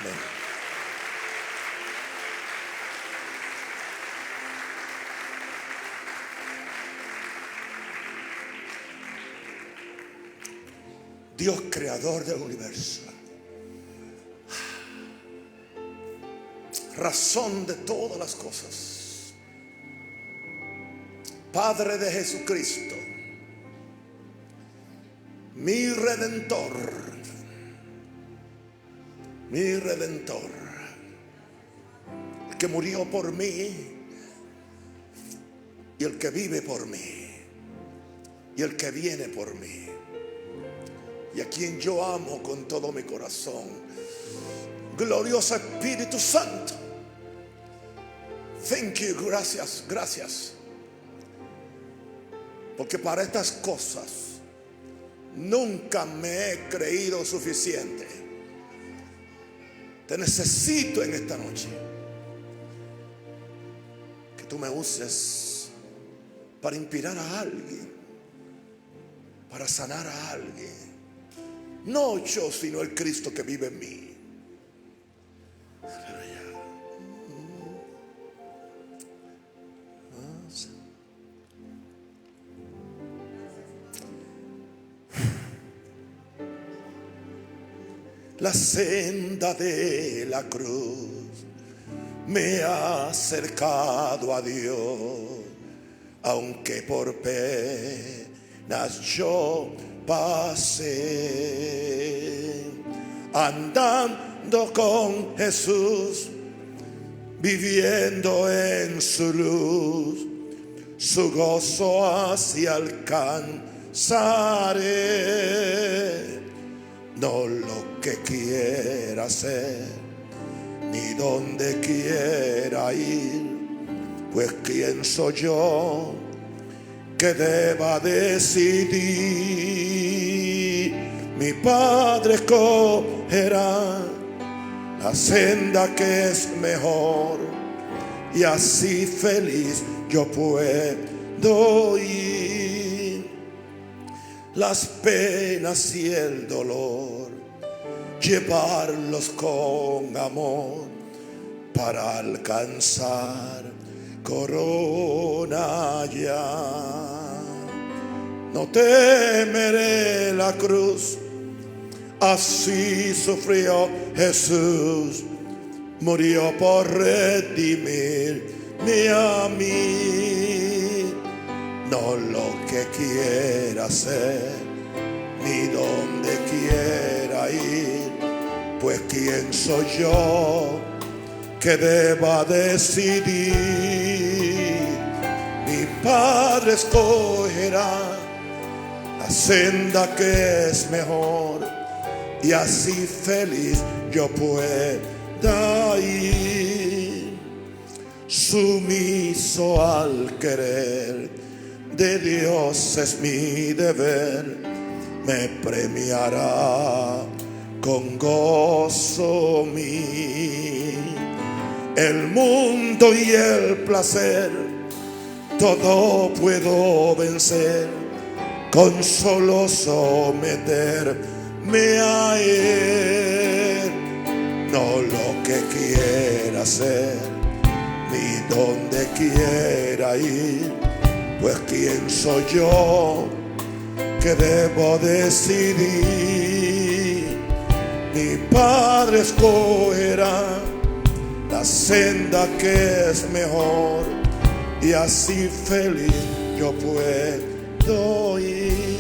Ven. Dios creador del universo, razón de todas las cosas, Padre de Jesucristo, mi redentor, el que murió por mí y el que vive por mí y el que viene por mí, y a quien yo amo con todo mi corazón. Glorioso Espíritu Santo, thank you, gracias, porque para estas cosas nunca me he creído suficiente. Te necesito en esta noche, que tú me uses para inspirar a alguien, para sanar a alguien. No yo, sino el Cristo que vive en mí. La senda de la cruz me ha acercado a Dios, aunque por penas yo pasé. Andando con Jesús, viviendo en su luz, su gozo así alcanzaré. No lo que quiera hacer, ni donde quiera ir, pues quién soy yo que deba decidir. Mi Padre escogerá la senda que es mejor, y así feliz yo puedo ir. Las penas y el dolor, llevarlos con amor para alcanzar corona ya. No temeré la cruz, así sufrió Jesús, murió por redimirme a mí. No lo que quiera hacer, ni donde quiera ir, pues quién soy yo que deba decidir. Mi Padre escogerá la senda que es mejor, y así feliz yo pueda ir. Sumiso al querer de Dios es mi deber, me premiará con gozo mí. El mundo y el placer, todo puedo vencer, con solo someterme a Él. No lo que quiera hacer, ni donde quiera ir, pues quién soy yo que debo decidir. Mi Padre escogerá la senda que es mejor, y así feliz yo puedo ir.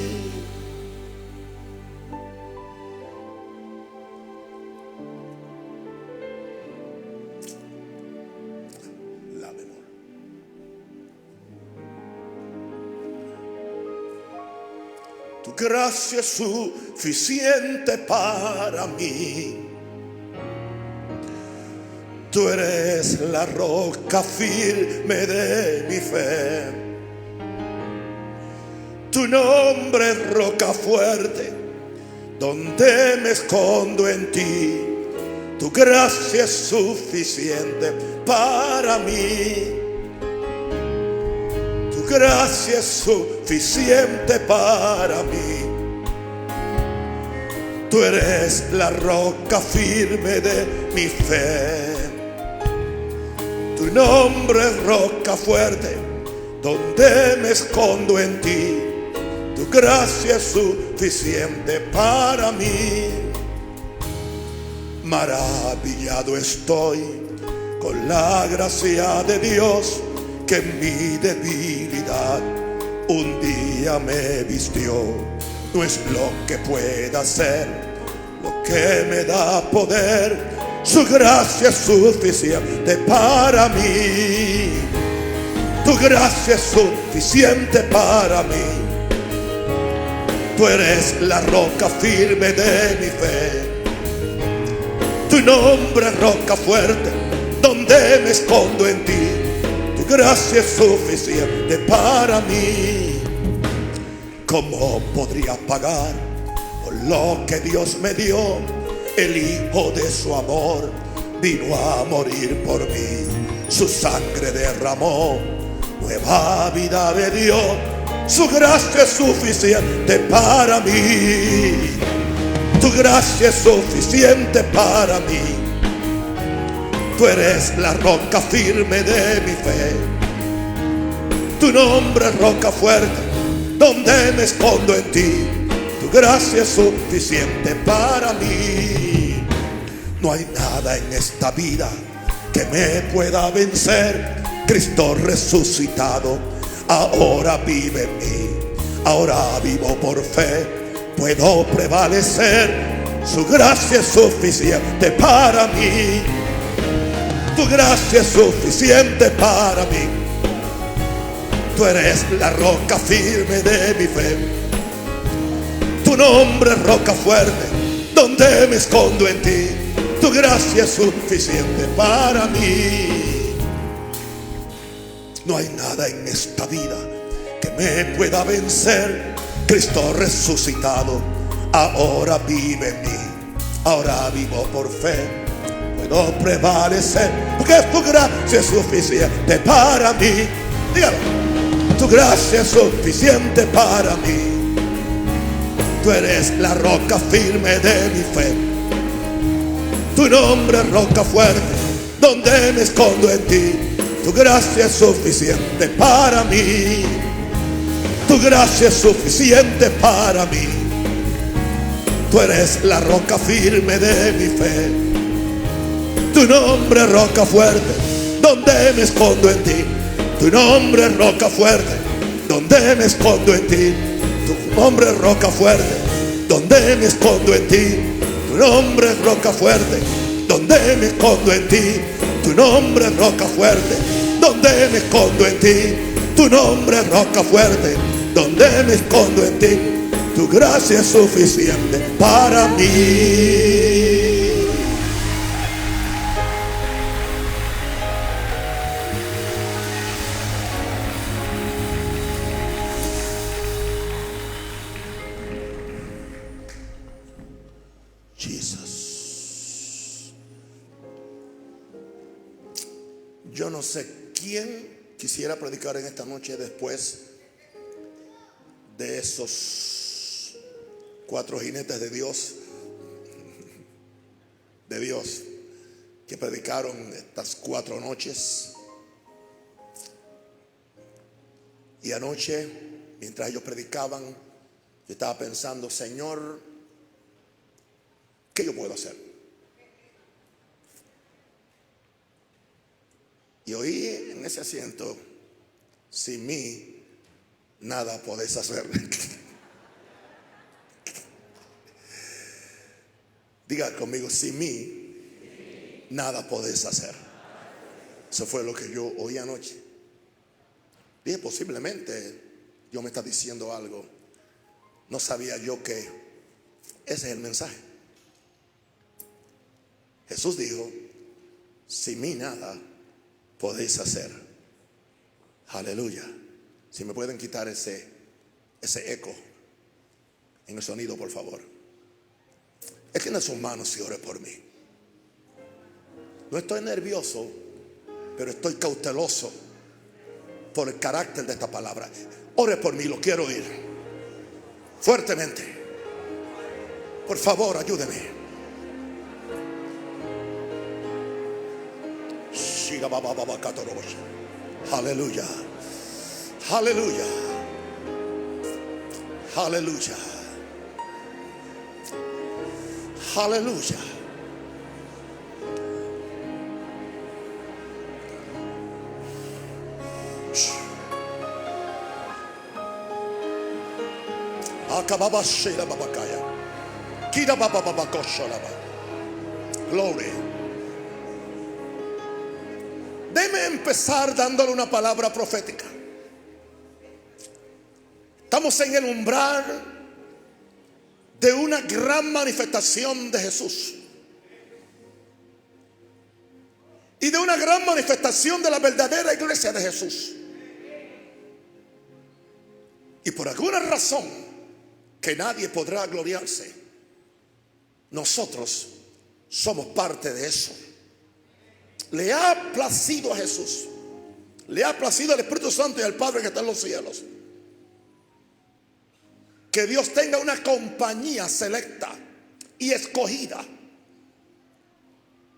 Tu gracia es suficiente para mí. Tú eres la roca firme de mi fe. Tu nombre es roca fuerte, donde me escondo en ti. Tu gracia es suficiente para mí. Tu gracia es suficiente para mí. Tú eres la roca firme de mi fe. Tu nombre es roca fuerte, donde me escondo en ti. Tu gracia es suficiente para mí. Maravillado estoy con la gracia de Dios, que en mi debilidad un día me vistió. No es lo que pueda hacer lo que me da poder, su gracia es suficiente para mí. Tu gracia es suficiente para mí. Tú eres la roca firme de mi fe. Tu nombre es roca fuerte, donde me escondo en ti. Tu gracia es suficiente para mí. ¿Cómo podría pagar por lo que Dios me dio? El Hijo de su amor vino a morir por mí. Su sangre derramó, nueva vida me dio. Su gracia es suficiente para mí. Tu gracia es suficiente para mí. Tú eres la roca firme de mi fe. Tu nombre es roca fuerte, donde me escondo en ti. Tu gracia es suficiente para mí. No hay nada en esta vida que me pueda vencer. Cristo resucitado ahora vive en mí. Ahora vivo por fe, puedo prevalecer. Su gracia es suficiente para mí. Tu gracia es suficiente para mí. Tú eres la roca firme de mi fe. Tu nombre es roca fuerte, donde me escondo en ti. Tu gracia es suficiente para mí. No hay nada en esta vida que me pueda vencer. Cristo resucitado ahora vive en mí. Ahora vivo por fe, puedo prevalecer, porque tu gracia es suficiente para mí. Dígalo. Tu gracia es suficiente para mí. Tú eres la roca firme de mi fe. Tu nombre es roca fuerte, donde me escondo en ti. Tu gracia es suficiente para mí. Tu gracia es suficiente para mí. Tú eres la roca firme de mi fe. Tu nombre es roca fuerte, donde me escondo en ti. Tu nombre es roca fuerte, donde me escondo en ti. Tu nombre es roca fuerte, donde me escondo en ti. Tu nombre es roca fuerte, donde me escondo en ti. Tu nombre es roca fuerte, donde me escondo en ti. Tu nombre es roca fuerte, donde me escondo en ti. Tu gracia es suficiente para mí. Yo no sé quién quisiera predicar en esta noche después de esos 4 jinetes de Dios, que predicaron estas 4 noches. Y anoche, mientras ellos predicaban, yo estaba pensando: Señor, ¿qué yo puedo hacer? Y oí en ese asiento: sin mí nada podéis hacer. Diga conmigo: sin mí nada podéis hacer. Eso fue lo que yo oí anoche. Dije: posiblemente Dios me está diciendo algo. No sabía yo que ese es el mensaje. Jesús dijo: sin mí nada podéis hacer. Aleluya. Si me pueden quitar ese eco en el sonido, por favor. Extienda sus manos y ore por mí. No estoy nervioso, pero estoy cauteloso por el carácter de esta palabra. Ore por mí, lo quiero oír fuertemente. Por favor, ayúdeme. Aleluya. Aleluya. Aleluya. Aleluya. Gloria. Déjeme empezar dándole una palabra profética. Estamos en el umbral de una gran manifestación de Jesús y de una gran manifestación de la verdadera iglesia de Jesús. Y por alguna razón que nadie podrá gloriarse, nosotros somos parte de eso. Le ha placido a Jesús, le ha placido al Espíritu Santo y al Padre que está en los cielos, que Dios tenga una compañía selecta y escogida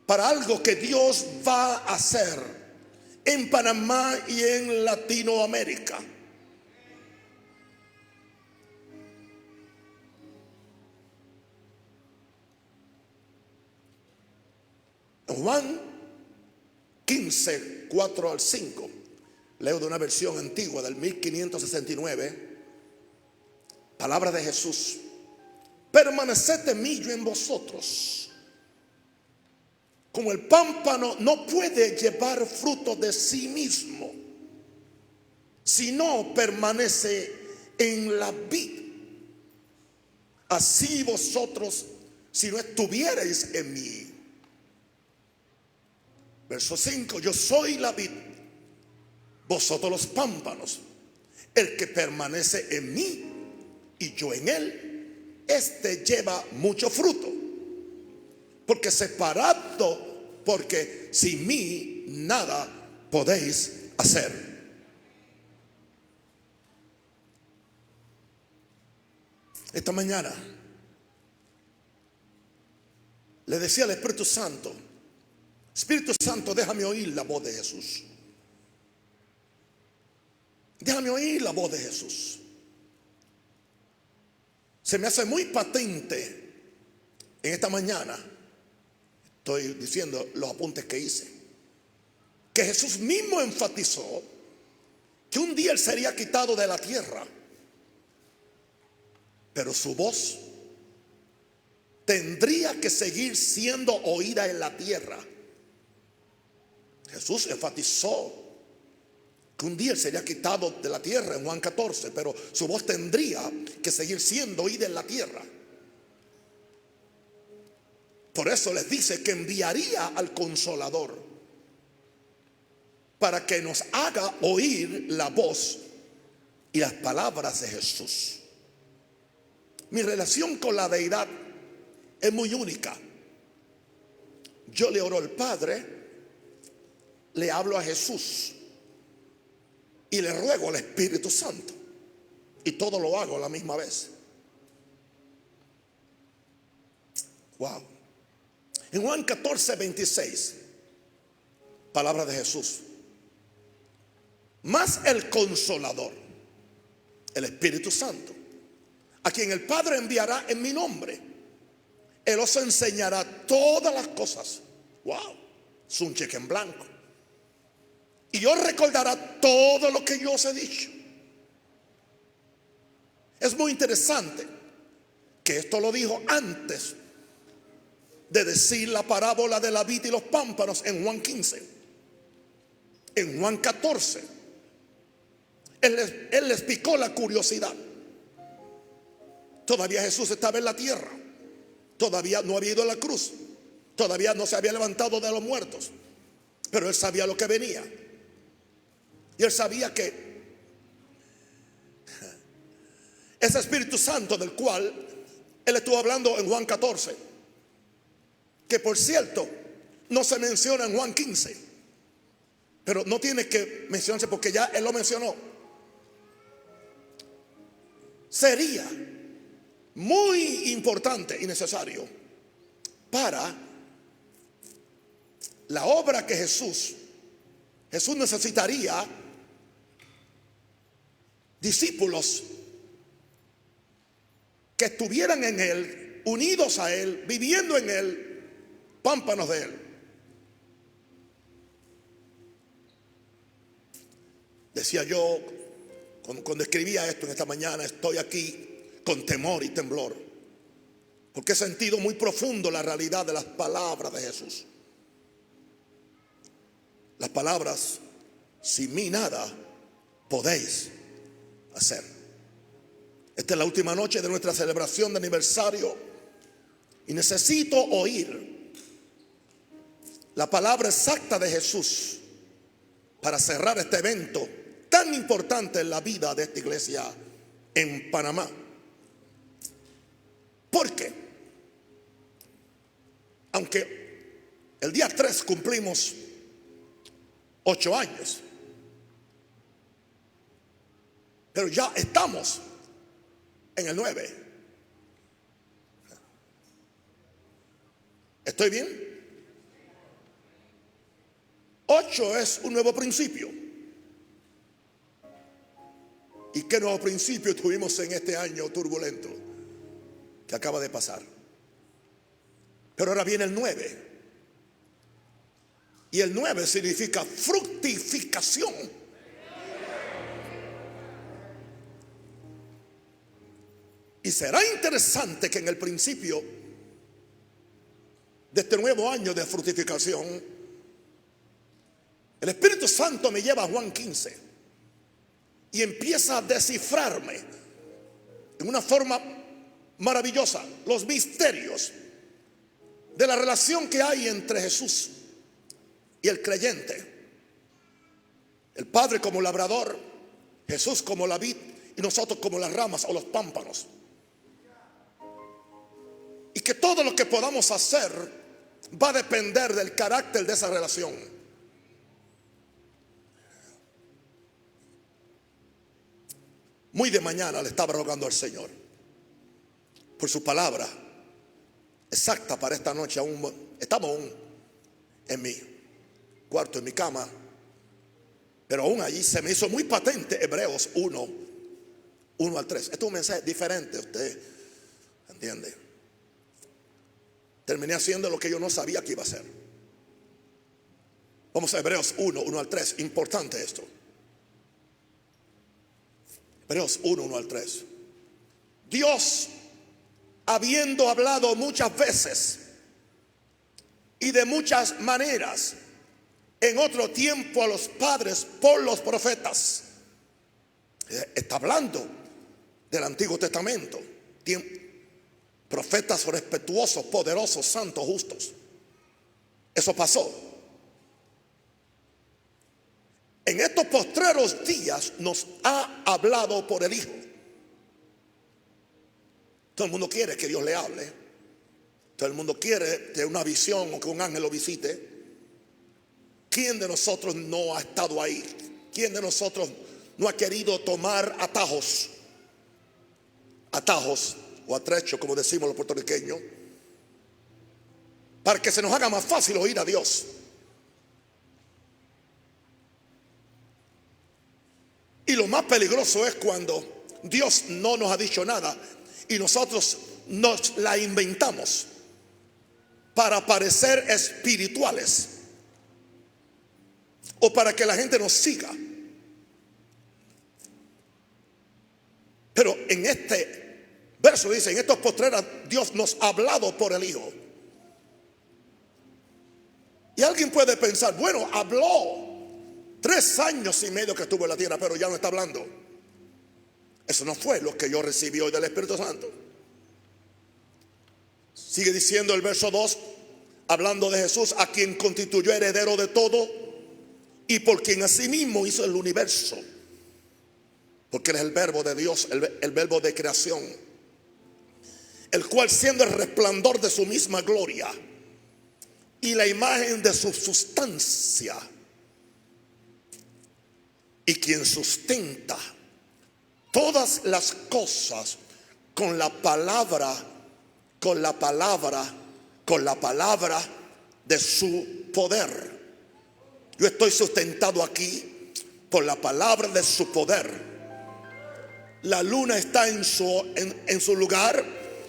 para algo que Dios va a hacer en Panamá y en Latinoamérica. Juan 15, 4 al 5. Leo de una versión antigua del 1569. Palabra de Jesús. Permaneced en mí, yo en vosotros. Como el pámpano no puede llevar fruto de sí mismo si no permanece en la vid, así vosotros si no estuvierais en mí. Verso 5. Yo soy la vid, vosotros los pámpanos. El que permanece en mí y yo en él, este lleva mucho fruto, porque sin mí nada podéis hacer. Esta mañana le decía al Espíritu Santo: Espíritu Santo, déjame oír la voz de Jesús. Déjame oír la voz de Jesús. Se me hace muy patente en esta mañana, estoy diciendo los apuntes que hice, que Jesús mismo enfatizó que un día Él sería quitado de la tierra, pero su voz tendría que seguir siendo oída en la tierra. Jesús enfatizó que un día Él sería quitado de la tierra en Juan 14, pero su voz tendría que seguir siendo oída en la tierra. Por eso les dice que enviaría al Consolador para que nos haga oír la voz y las palabras de Jesús. Mi relación con la deidad es muy única. Yo le oro al Padre, le hablo a Jesús y le ruego al Espíritu Santo, y todo lo hago a la misma vez. Wow. En Juan 14, 26, palabra de Jesús: mas el Consolador, el Espíritu Santo, a quien el Padre enviará en mi nombre, Él os enseñará todas las cosas. Wow, es un cheque en blanco. Y os recordará todo lo que yo os he dicho. Es muy interesante que esto lo dijo antes de decir la parábola de la vid y los pámpanos en Juan 15. En Juan 14 Él les picó la curiosidad. Todavía Jesús estaba en la tierra, todavía no había ido a la cruz, todavía no se había levantado de los muertos, pero Él sabía lo que venía. Y Él sabía que ese Espíritu Santo del cual Él estuvo hablando en Juan 14, que por cierto no se menciona en Juan 15, pero no tiene que mencionarse porque ya Él lo mencionó, sería muy importante y necesario para la obra que Jesús necesitaría discípulos que estuvieran en Él, unidos a Él, viviendo en Él, pámpanos de Él. Decía yo, cuando escribía esto en esta mañana, estoy aquí con temor y temblor, porque he sentido muy profundo la realidad de las palabras de Jesús. Las palabras: sin mí nada podéis hacer. Esta es la última noche de nuestra celebración de aniversario y necesito oír la palabra exacta de Jesús para cerrar este evento tan importante en la vida de esta iglesia en Panamá. Porque aunque el día 3 cumplimos 8 años, pero ya estamos en el 9. ¿Estoy bien? 8 es un nuevo principio. ¿Y qué nuevo principio tuvimos en este año turbulento que acaba de pasar? Pero ahora viene el 9. Y el 9 significa fructificación. Y será interesante que en el principio de este nuevo año de fructificación, el Espíritu Santo me lleva a Juan 15 y empieza a descifrarme en una forma maravillosa los misterios de la relación que hay entre Jesús y el creyente. El Padre como labrador, Jesús como la vid y nosotros como las ramas o los pámpanos. Y que todo lo que podamos hacer va a depender del carácter de esa relación. Muy de mañana le estaba rogando al Señor por su palabra exacta para esta noche. Estamos aún en mi cuarto, en mi cama, pero aún allí se me hizo muy patente Hebreos 1 al 3. Esto es un mensaje diferente, usted entiende. Terminé haciendo lo que yo no sabía que iba a hacer. Vamos a Hebreos 1 al 3. Importante esto. Hebreos 1 al 3. Dios, habiendo hablado muchas veces y de muchas maneras en otro tiempo a los padres por los profetas, está hablando del Antiguo Testamento. Profetas respetuosos, poderosos, santos, justos. Eso pasó. En estos postreros días nos ha hablado por el Hijo. Todo el mundo quiere que Dios le hable. Todo el mundo quiere tener una visión o que un ángel lo visite. ¿Quién de nosotros no ha estado ahí? ¿Quién de nosotros no ha querido tomar atajos? Atajos o atrecho, como decimos los puertorriqueños, para que se nos haga más fácil oír a Dios. Y lo más peligroso es cuando Dios no nos ha dicho nada y nosotros nos la inventamos para parecer espirituales o para que la gente nos siga. Pero en este verso dice: en estos postreros Dios nos ha hablado por el Hijo. Y alguien puede pensar: bueno, habló 3 años y medio que estuvo en la tierra, pero ya no está hablando. Eso no fue lo que yo recibí hoy del Espíritu Santo. Sigue diciendo el verso 2, hablando de Jesús, a quien constituyó heredero de todo y por quien asimismo hizo el universo, porque Él es el verbo de Dios, el verbo de creación, el cual, siendo el resplandor de su misma gloria y la imagen de su sustancia, y quien sustenta todas las cosas con la palabra, con la palabra, con la palabra de su poder. Yo estoy sustentado aquí por la palabra de su poder. La luna está en su lugar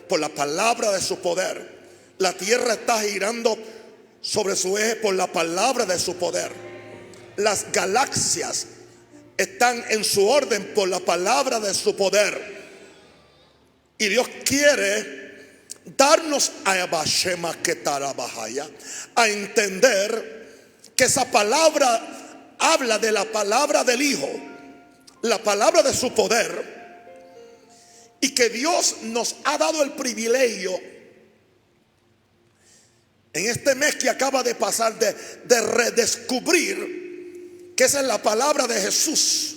por la palabra de su poder. La tierra está girando sobre su eje por la palabra de su poder. Las galaxias están en su orden por la palabra de su poder. Y Dios quiere darnos a entender que esa palabra habla de la palabra del Hijo, la palabra de su poder, y que Dios nos ha dado el privilegio en este mes que acaba de pasar de redescubrir que esa es la palabra de Jesús.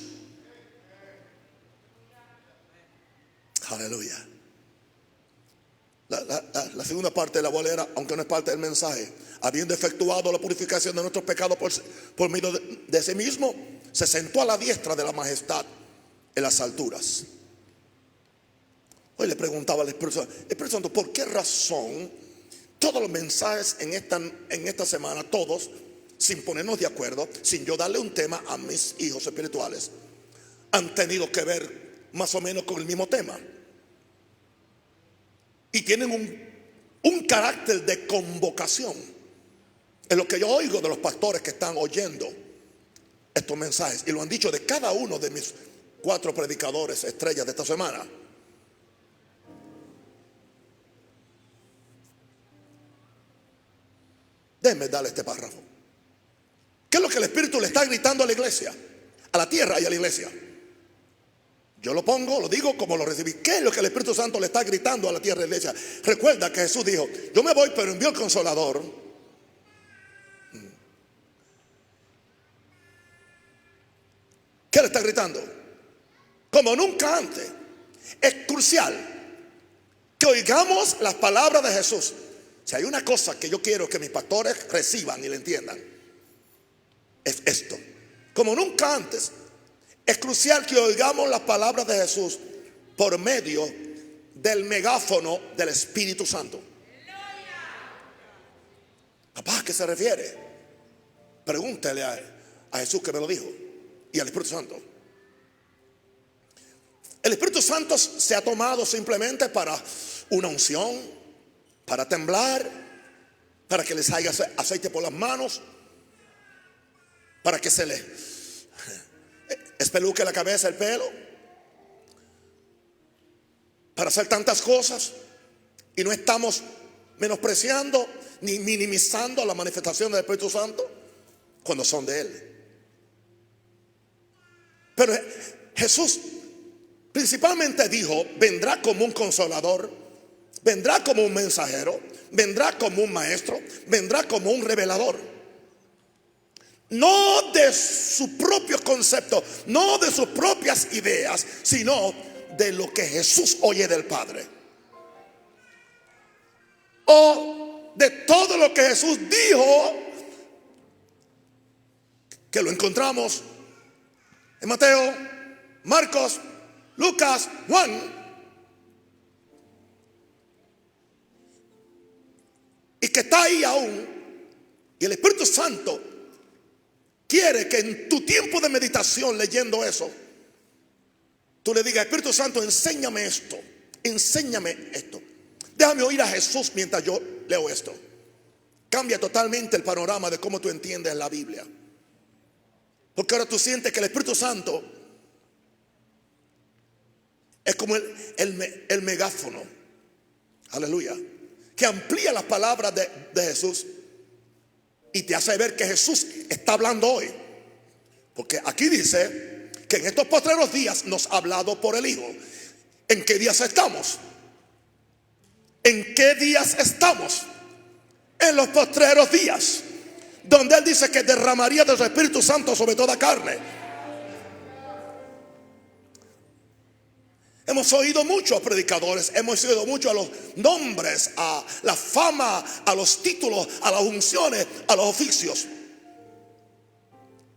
Aleluya. La segunda parte la voy a leer, aunque no es parte del mensaje. Habiendo efectuado la purificación de nuestros pecados por medio de sí mismo, se sentó a la diestra de la majestad en las alturas. Hoy le preguntaba al Espíritu Santo, ¿por qué razón todos los mensajes en esta semana, todos, sin ponernos de acuerdo, sin yo darle un tema a mis hijos espirituales, han tenido que ver más o menos con el mismo tema? Y tienen un carácter de convocación. Es lo que yo oigo de los pastores que están oyendo estos mensajes. Y lo han dicho de cada uno de mis 4 predicadores estrellas de esta semana. Déjenme darle este párrafo. ¿Qué es lo que el Espíritu le está gritando a la iglesia? A la tierra y a la iglesia. Yo lo pongo, lo digo como lo recibí. ¿Qué es lo que el Espíritu Santo le está gritando a la tierra y a la iglesia? Recuerda que Jesús dijo, yo me voy pero envío el Consolador. ¿Qué le está gritando? Como nunca antes. Es crucial que oigamos las palabras de Jesús. Si hay una cosa que yo quiero que mis pastores reciban y le entiendan, es esto. Como nunca antes, es crucial que oigamos las palabras de Jesús por medio del megáfono del Espíritu Santo. Papá, ¿a qué se refiere? Pregúntele a Jesús que me lo dijo, y al Espíritu Santo. El Espíritu Santo se ha tomado simplemente para una unción, para temblar, para que les haya aceite por las manos, para que se les espeluque la cabeza, el pelo, para hacer tantas cosas. Y no estamos menospreciando ni minimizando la manifestación del Espíritu Santo cuando son de Él. Pero Jesús principalmente dijo, vendrá como un consolador, vendrá como un mensajero, vendrá como un maestro, vendrá como un revelador. No de su propio concepto, no de sus propias ideas, sino de lo que Jesús oye del Padre, o de todo lo que Jesús dijo, que lo encontramos en Mateo, Marcos, Lucas, Juan, y que está ahí aún. Y el Espíritu Santo quiere que en tu tiempo de meditación, leyendo eso, tú le digas, Espíritu Santo, enséñame esto, enséñame esto. Déjame oír a Jesús mientras yo leo esto. Cambia totalmente el panorama de cómo tú entiendes la Biblia. Porque ahora tú sientes que el Espíritu Santo es como el megáfono, aleluya, que amplía las palabras de Jesús y te hace ver que Jesús está hablando hoy. Porque aquí dice que en estos postreros días nos ha hablado por el Hijo. ¿En qué días estamos? ¿En qué días estamos? En los postreros días, donde Él dice que derramaría de su Espíritu Santo sobre toda carne. Hemos oído mucho a predicadores, hemos oído mucho a los nombres, a la fama, a los títulos, a las unciones, a los oficios.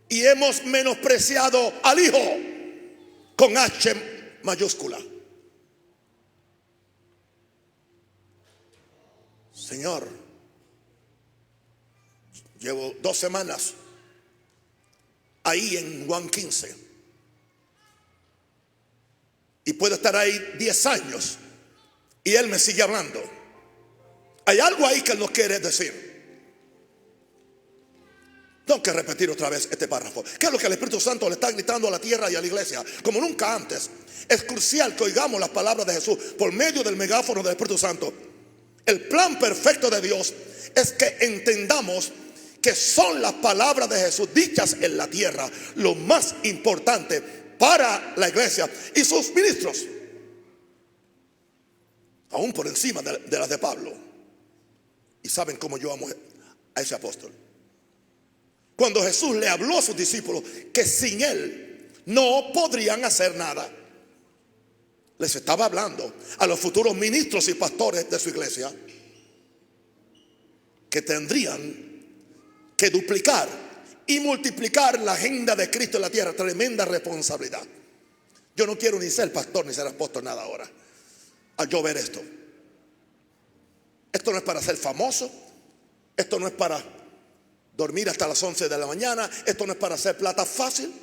Y hemos menospreciado al Hijo con H mayúscula. Señor, llevo 2 semanas ahí en Juan 15 y puedo estar ahí 10 años y Él me sigue hablando. Hay algo ahí que Él nos quiere decir. Tengo que repetir otra vez este párrafo. ¿Qué es lo que el Espíritu Santo le está gritando a la tierra y a la iglesia? Como nunca antes. Es crucial que oigamos las palabras de Jesús por medio del megáfono del Espíritu Santo. El plan perfecto de Dios es que entendamos que son las palabras de Jesús dichas en la tierra lo más importante para la iglesia y sus ministros, aún por encima de las de Pablo. Y saben cómo yo amo a ese apóstol. Cuando Jesús le habló a sus discípulos que sin Él no podrían hacer nada, les estaba hablando a los futuros ministros y pastores de su iglesia que tendrían que duplicar y multiplicar la agenda de Cristo en la tierra. Tremenda responsabilidad. Yo no quiero ni ser pastor ni ser apóstol nada ahora al yo ver esto. Esto no es para ser famoso. Esto no es para dormir hasta las 11 de la mañana. Esto no es para hacer plata fácil.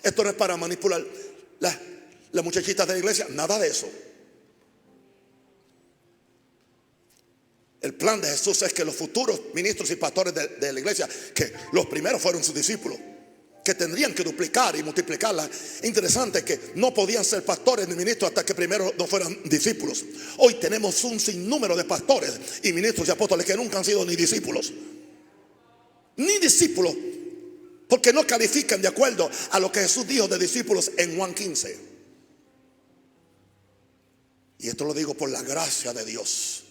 Esto no es para manipular las muchachitas de la iglesia. Nada de eso. El plan de Jesús es que los futuros ministros y pastores de la iglesia, que los primeros fueron sus discípulos, que tendrían que duplicar y multiplicarla. Interesante que no podían ser pastores ni ministros hasta que primero no fueran discípulos. Hoy tenemos un sinnúmero de pastores y ministros y apóstoles que nunca han sido ni discípulos. Ni discípulos, porque no califican de acuerdo a lo que Jesús dijo de discípulos en Juan 15. Y esto lo digo por la gracia de Dios.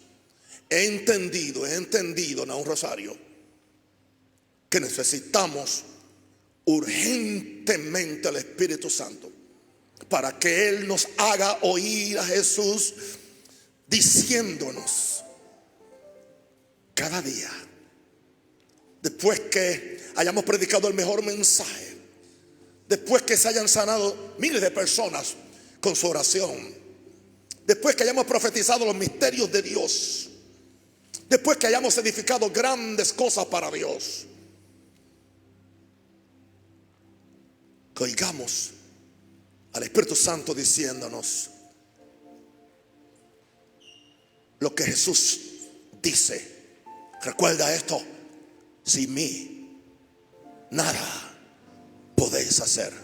He entendido, Naúm Rosario, que necesitamos urgentemente al Espíritu Santo para que Él nos haga oír a Jesús diciéndonos cada día, después que hayamos predicado el mejor mensaje, después que se hayan sanado miles de personas con su oración, después que hayamos profetizado los misterios de Dios, después que hayamos edificado grandes cosas para Dios, que oigamos al Espíritu Santo diciéndonos lo que Jesús dice. Recuerda esto: sin mí nada podéis hacer.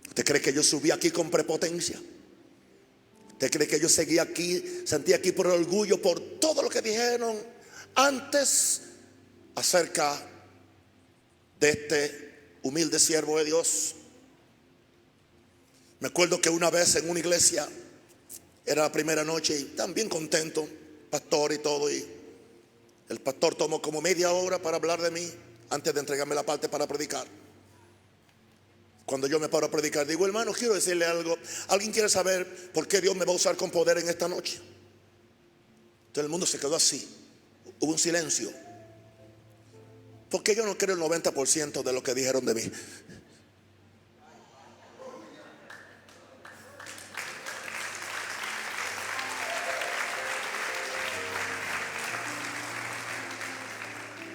¿Usted cree que yo subí aquí con prepotencia? ¿Usted cree que yo seguí aquí, sentí aquí por orgullo por todo lo que dijeron antes acerca de este humilde siervo de Dios? Me acuerdo que una vez en una iglesia, era la primera noche y también contento, pastor y todo, y el pastor tomó como media hora para hablar de mí antes de entregarme la parte para predicar. Cuando yo me paro a predicar, digo: hermano, quiero decirle algo. ¿Alguien quiere saber por qué Dios me va a usar con poder en esta noche? Todo el mundo se quedó así. Hubo un silencio. Porque yo no creo el 90% de lo que dijeron de mí.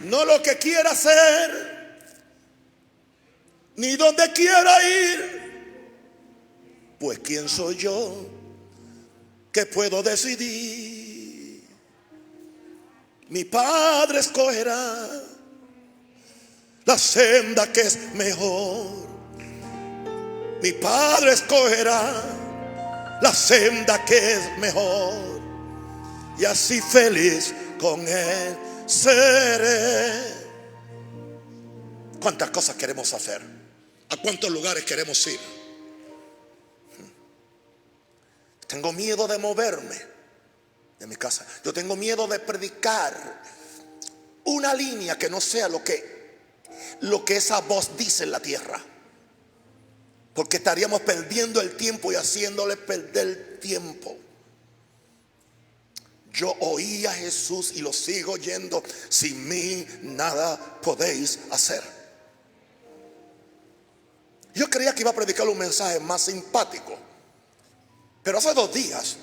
No lo que quiera hacer, ni donde quiera ir, pues quién soy yo que puedo decidir. Mi Padre escogerá la senda que es mejor. Mi Padre escogerá la senda que es mejor, y así feliz con Él seré. ¿Cuántas cosas queremos hacer? ¿A cuántos lugares queremos ir? Tengo miedo de moverme de mi casa. Yo tengo miedo de predicar una línea que no sea lo que esa voz dice en la tierra, porque estaríamos perdiendo el tiempo y haciéndole perder el tiempo. Yo oí a Jesús y lo sigo oyendo: sin mí nada podéis hacer. Yo creía que iba a predicar un mensaje más simpático, pero hace 2 días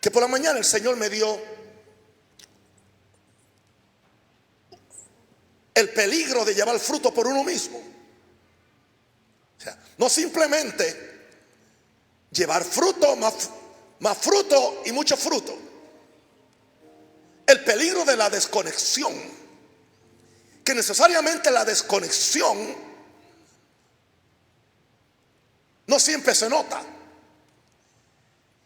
que por la mañana el Señor me dio el peligro de llevar fruto por uno mismo. O sea, no simplemente llevar fruto, más fruto y mucho fruto. El peligro de la desconexión, que necesariamente la desconexión no siempre se nota.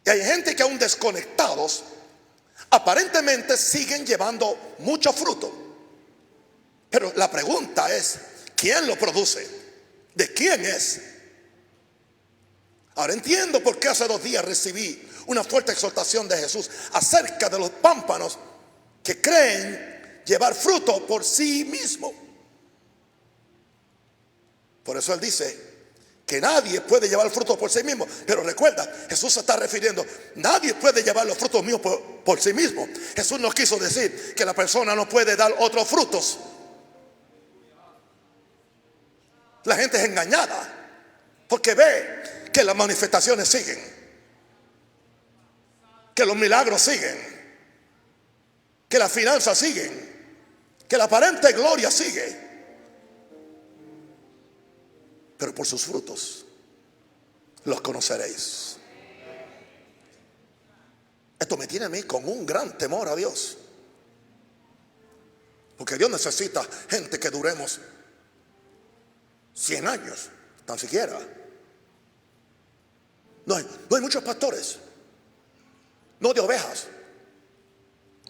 Y hay gente que aún desconectados aparentemente siguen llevando mucho fruto. Pero la pregunta es, ¿quién lo produce? ¿De quién es? Ahora entiendo por qué hace 2 días recibí una fuerte exhortación de Jesús acerca de los pámpanos que creen llevar fruto por sí mismo. Por eso Él dice que nadie puede llevar fruto por sí mismo. Pero recuerda, Jesús se está refiriendo, nadie puede llevar los frutos míos por sí mismo. Jesús no quiso decir que la persona no puede dar otros frutos. La gente es engañada porque ve que las manifestaciones siguen, que los milagros siguen, que las finanzas siguen, que la aparente gloria sigue. Pero por sus frutos los conoceréis. Esto me tiene a mí con un gran temor a Dios, porque Dios necesita gente que duremos 100 años, tan siquiera. No hay muchos pastores, no de ovejas,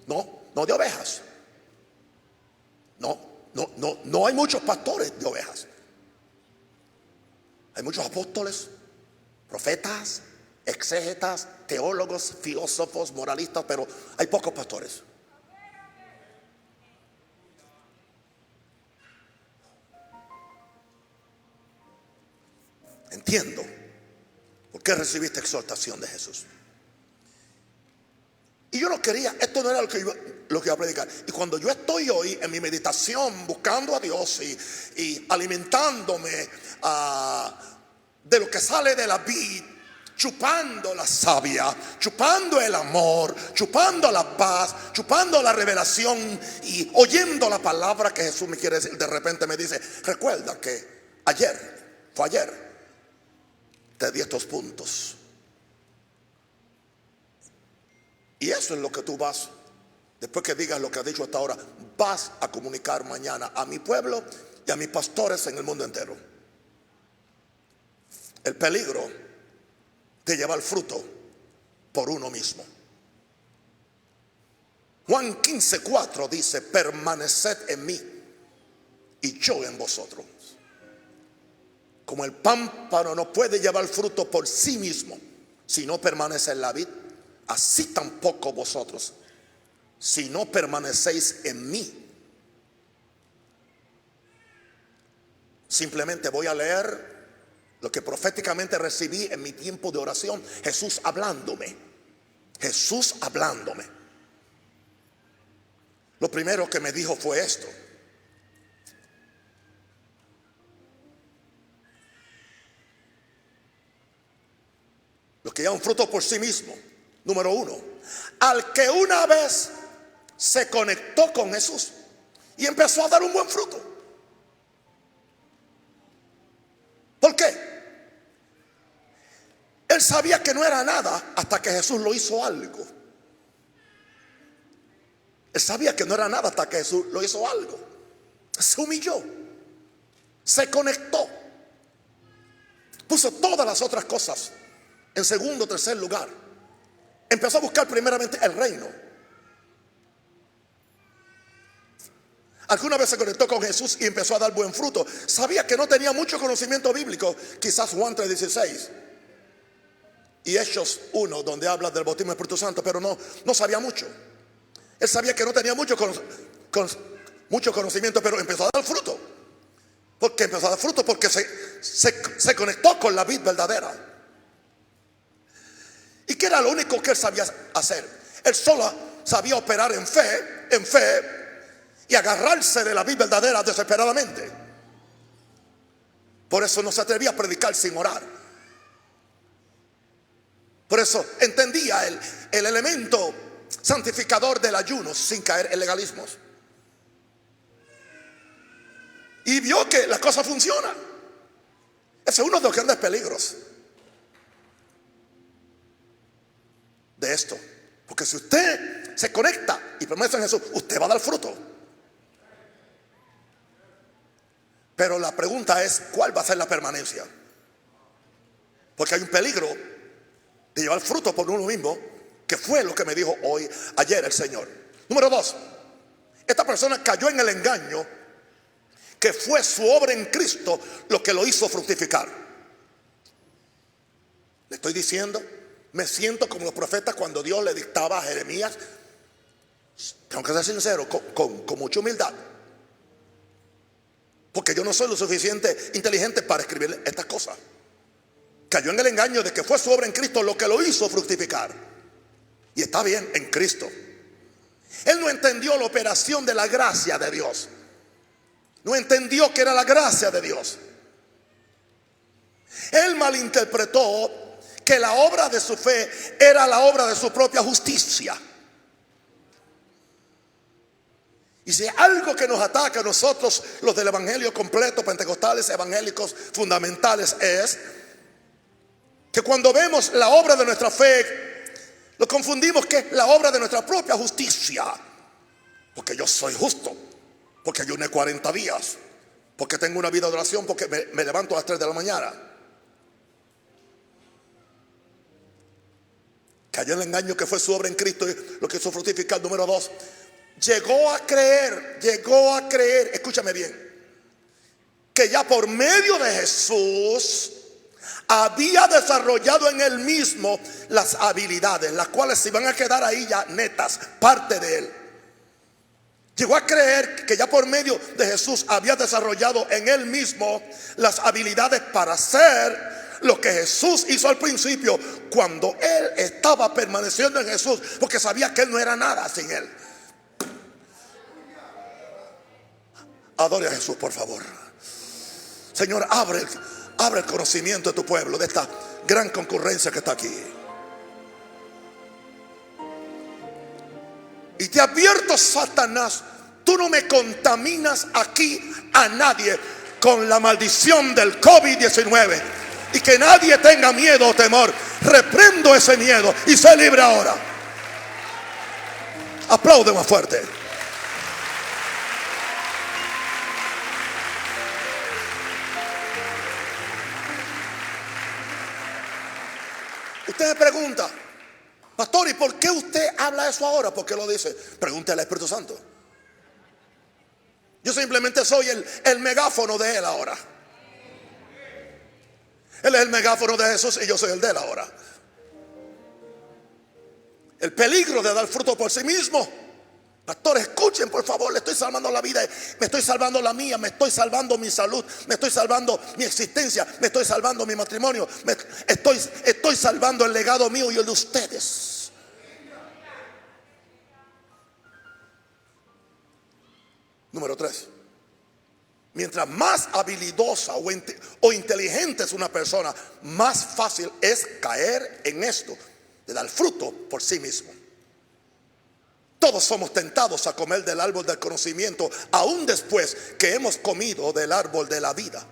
no de ovejas, no hay muchos pastores de ovejas. Hay muchos apóstoles, profetas, exégetas, teólogos, filósofos, moralistas, pero hay pocos pastores. Entiendo por qué recibiste exhortación de Jesús. Y yo no quería, esto no era lo que iba a predicar. Y cuando yo estoy hoy en mi meditación buscando a Dios y alimentándome de lo que sale de la vid, chupando la savia, chupando el amor, chupando la paz, chupando la revelación y oyendo la palabra que Jesús me quiere decir, de repente me dice, recuerda que fue ayer, te di estos puntos. Y eso es lo que tú vas, después que digas lo que has dicho hasta ahora, vas a comunicar mañana a mi pueblo y a mis pastores en el mundo entero. El peligro de llevar fruto por uno mismo. Juan 15:4 dice, permaneced en mí y yo en vosotros. Como el pámpano no puede llevar fruto por sí mismo si no permanece en la vid, así tampoco vosotros, si no permanecéis en mí. Simplemente voy a leer lo que proféticamente recibí en mi tiempo de oración. Jesús hablándome. Lo primero que me dijo fue esto: los que llevan fruto por sí mismo. Número 1, al que una vez se conectó con Jesús y empezó a dar un buen fruto. ¿Por qué? Él sabía que no era nada hasta que Jesús lo hizo algo. Él sabía que no era nada hasta que Jesús lo hizo algo. Se humilló, se conectó, puso todas las otras cosas en segundo o tercer lugar. Empezó a buscar primeramente el reino. Alguna vez se conectó con Jesús y empezó a dar buen fruto. Sabía que no tenía mucho conocimiento bíblico, quizás Juan 3:16 y Hechos 1, donde habla del bautismo del Espíritu Santo, pero no sabía mucho. Él sabía que no tenía mucho conocimiento, pero empezó a dar fruto. ¿Por qué empezó a dar fruto? Porque se conectó con la vid verdadera. ¿Y qué era lo único que él sabía hacer? Él solo sabía operar en fe y agarrarse de la vid verdadera desesperadamente. Por eso no se atrevía a predicar sin orar. Por eso entendía el elemento santificador del ayuno sin caer en legalismos. Y vio que la cosa funciona. Ese es uno de los grandes peligros de esto. Porque si usted se conecta y permanece en Jesús, usted va a dar fruto. Pero la pregunta es, ¿cuál va a ser la permanencia? Porque hay un peligro de llevar fruto por uno mismo, que fue lo que me dijo ayer el Señor. Número 2, esta persona cayó en el engaño que fue su obra en Cristo lo que lo hizo fructificar. Le estoy diciendo, me siento como los profetas cuando Dios le dictaba a Jeremías. Tengo que ser sincero, con mucha humildad, porque yo no soy lo suficiente inteligente para escribir estas cosas. Cayó en el engaño de que fue su obra en Cristo lo que lo hizo fructificar. Y está bien, en Cristo. Él no entendió la operación de la gracia de Dios. No entendió que era la gracia de Dios. Él malinterpretó que la obra de su fe era la obra de su propia justicia. Y si algo que nos ataca a nosotros, los del evangelio completo, pentecostales, evangélicos, fundamentales, es que cuando vemos la obra de nuestra fe, lo confundimos que es la obra de nuestra propia justicia. Porque yo soy justo, porque ayuné 40 días, porque tengo una vida de oración, porque me levanto a las 3 de la mañana. Cayó en el engaño que fue su obra en Cristo lo que hizo fructificar. Número 2, llegó a creer, escúchame bien, que ya por medio de Jesús había desarrollado en él mismo las habilidades, las cuales se iban a quedar ahí ya netas, parte de él. Llegó a creer que ya por medio de Jesús había desarrollado en él mismo las habilidades para hacer lo que Jesús hizo al principio, cuando él estaba permaneciendo en Jesús, porque sabía que él no era nada sin él. Adore a Jesús, por favor. Señor, abre el conocimiento de tu pueblo, de esta gran concurrencia que está aquí. Y te advierto, Satanás, tú no me contaminas aquí a nadie con la maldición del COVID-19. Y que nadie tenga miedo o temor. Reprendo ese miedo y sé libre ahora. Aplaude más fuerte. Usted me pregunta, pastor, ¿y por qué usted habla eso ahora? ¿Por qué lo dice? Pregúntele al Espíritu Santo. Yo simplemente soy el megáfono de él ahora. Él es el megáfono de Jesús y yo soy el de él ahora. El peligro de dar fruto por sí mismo. Pastor, escuchen por favor, le estoy salvando la vida, me estoy salvando la mía, me estoy salvando mi salud, me estoy salvando mi existencia, me estoy salvando mi matrimonio, estoy salvando el legado mío y el de ustedes. Número 3. Mientras más habilidosa o inteligente es una persona, más fácil es caer en esto de dar fruto por sí mismo. Todos somos tentados a comer del árbol del conocimiento, aún después que hemos comido del árbol de la vida.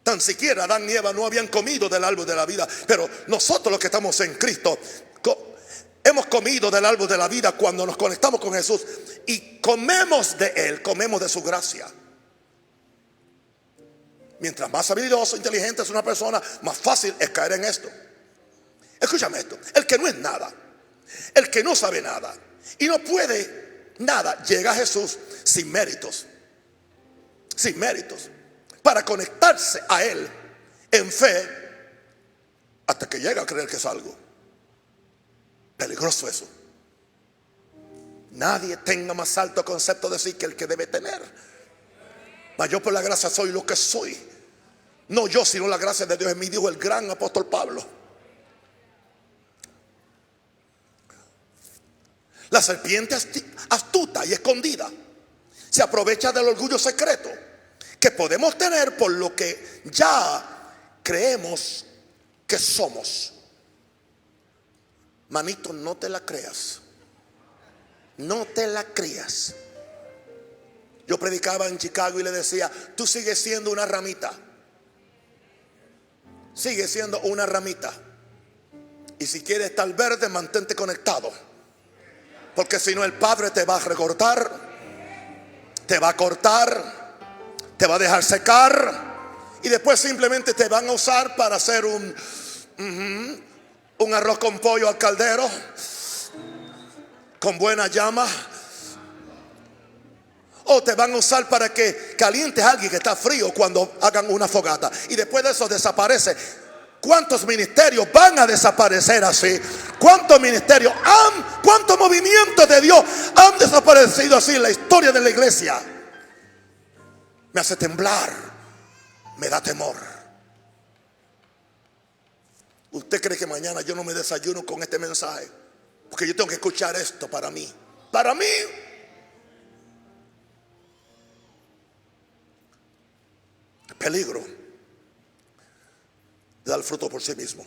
Tan siquiera Adán y Eva no habían comido del árbol de la vida, pero nosotros los que estamos en Cristo hemos comido del árbol de la vida cuando nos conectamos con Jesús y comemos de Él, comemos de su gracia. Mientras más habilidoso, inteligente es una persona, más fácil es caer en esto. Escúchame esto, el que no es nada, el que no sabe nada y no puede nada, llega a Jesús sin méritos, para conectarse a Él en fe hasta que llega a creer que es algo. Peligroso eso. Nadie tenga más alto concepto de sí que el que debe tener. Mas yo por la gracia soy lo que soy. No yo, sino la gracia de Dios en mí, dijo el gran apóstol Pablo. La serpiente astuta y escondida se aprovecha del orgullo secreto que podemos tener por lo que ya creemos que somos. Manito, no te la creas. No te la creas. Yo predicaba en Chicago y le decía: tú sigues siendo una ramita. Sigue siendo una ramita. Y si quieres estar verde, mantente conectado. Porque si no, el Padre te va a recortar, te va a cortar, te va a dejar secar. Y después simplemente te van a usar para hacer un arroz con pollo al caldero, con buena llama. O te van a usar para que calientes a alguien que está frío cuando hagan una fogata. Y después de eso desaparece. ¿Cuántos ministerios van a desaparecer así? ¿Cuántos ministerios cuántos movimientos de Dios han desaparecido así en la historia de la iglesia? Me hace temblar, me da temor. ¿Usted cree que mañana yo no me desayuno con este mensaje? Porque yo tengo que escuchar esto para mí. Para mí. Peligro de dar fruto por sí mismo.